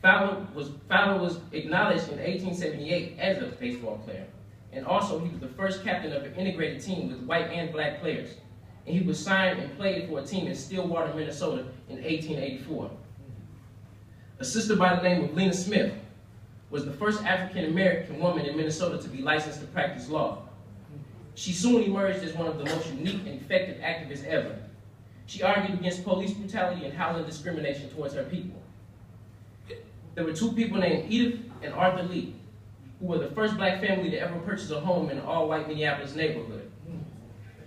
Fowler was acknowledged in 1878 as a baseball player, and also he was the first captain of an integrated team with white and black players. And he was signed and played for a team in Stillwater, Minnesota in 1884. A sister by the name of Lena Smith was the first African-American woman in Minnesota to be licensed to practice law. She soon emerged as one of the most unique and effective activists ever. She argued against police brutality and housing discrimination towards her people. There were two people named Edith and Arthur Lee, who were the first black family to ever purchase a home in an all-white Minneapolis neighborhood.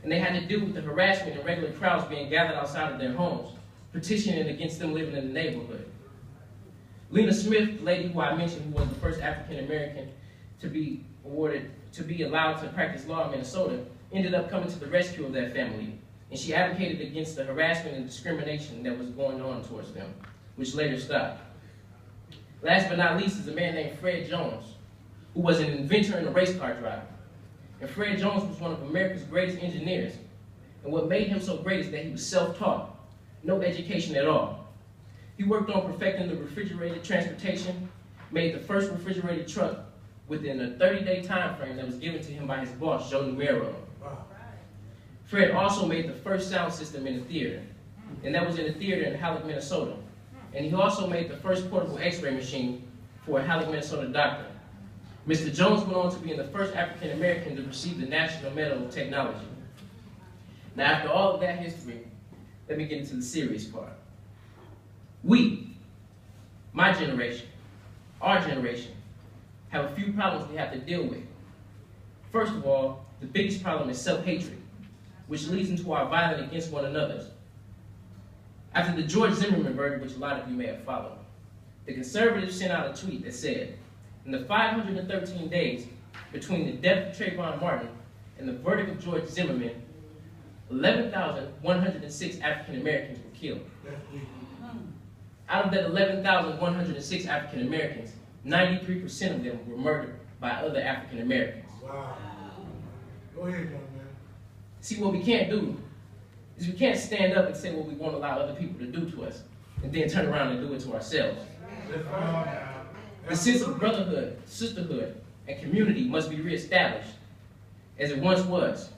And they had to deal with the harassment and regular crowds being gathered outside of their homes, petitioning against them living in the neighborhood. Lena Smith, the lady who I mentioned, who was the first African-American to be allowed to practice law in Minnesota, ended up coming to the rescue of that family. And she advocated against the harassment and discrimination that was going on towards them, which later stopped. Last but not least is a man named Fred Jones, who was an inventor and a race car driver. And Fred Jones was one of America's greatest engineers. And what made him so great is that he was self-taught, no education at all. He worked on perfecting the refrigerated transportation, made the first refrigerated truck within a 30-day time frame that was given to him by his boss, Joe Numero. Wow. Fred also made the first sound system in a theater, and that was in a theater in Halleck, Minnesota. And he also made the first portable x-ray machine for a Halleck, Minnesota doctor. Mr. Jones went on to be the first African-American to receive the National Medal of Technology. Now, after all of that history, let me get into the serious part. We, my generation, our generation, have a few problems we have to deal with. First of all, the biggest problem is self-hatred, which leads into our violence against one another. After the George Zimmerman verdict, which a lot of you may have followed, the conservatives sent out a tweet that said, in the 513 days between the death of Trayvon Martin and the verdict of George Zimmerman, 11,106 African Americans were killed. Out of that 11,106 African Americans, 93% of them were murdered by other African Americans. Wow. Go ahead, young man. See, what we can't do is we can't stand up and say what we won't allow other people to do to us, and then turn around and do it to ourselves. The sense of brotherhood, sisterhood, and community must be reestablished as it once was.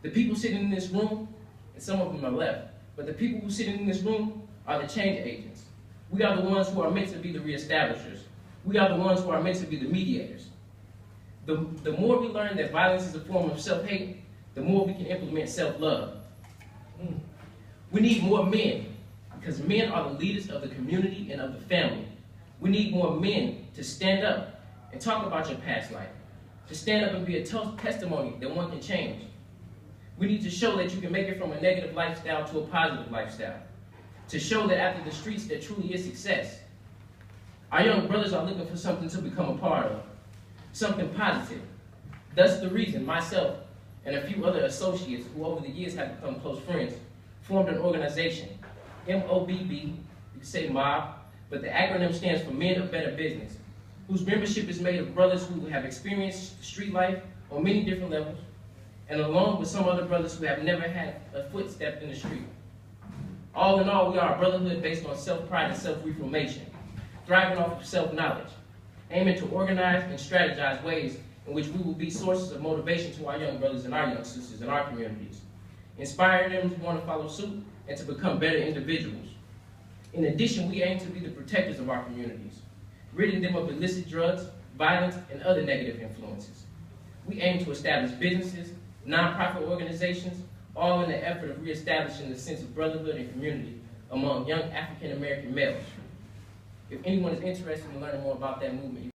The people sitting in this room, and some of them are left, but the people who sit in this room are the change agents. We are the ones who are meant to be the reestablishers. We are the ones who are meant to be the mediators. The more we learn that violence is a form of self-hate, the more we can implement self-love. We need more men, because men are the leaders of the community and of the family. We need more men to stand up and talk about your past life, to stand up and be a testimony that one can change. We need to show that you can make it from a negative lifestyle to a positive lifestyle, to show that after the streets there truly is success. Our young brothers are looking for something to become a part of, something positive. Thus the reason myself and a few other associates who over the years have become close friends formed an organization, MOBB, you can say MOB, but the acronym stands for Men of Better Business, whose membership is made of brothers who have experienced street life on many different levels, and along with some other brothers who have never had a foot stepped in the street. All in all, we are a brotherhood based on self-pride and self-reformation, thriving off of self-knowledge, aiming to organize and strategize ways in which we will be sources of motivation to our young brothers and our young sisters in our communities, inspiring them to want to follow suit and to become better individuals. In addition, we aim to be the protectors of our communities, ridding them of illicit drugs, violence, and other negative influences. We aim to establish businesses, nonprofit organizations, all in the effort of reestablishing the sense of brotherhood and community among young African American males. If anyone is interested in learning more about that movement,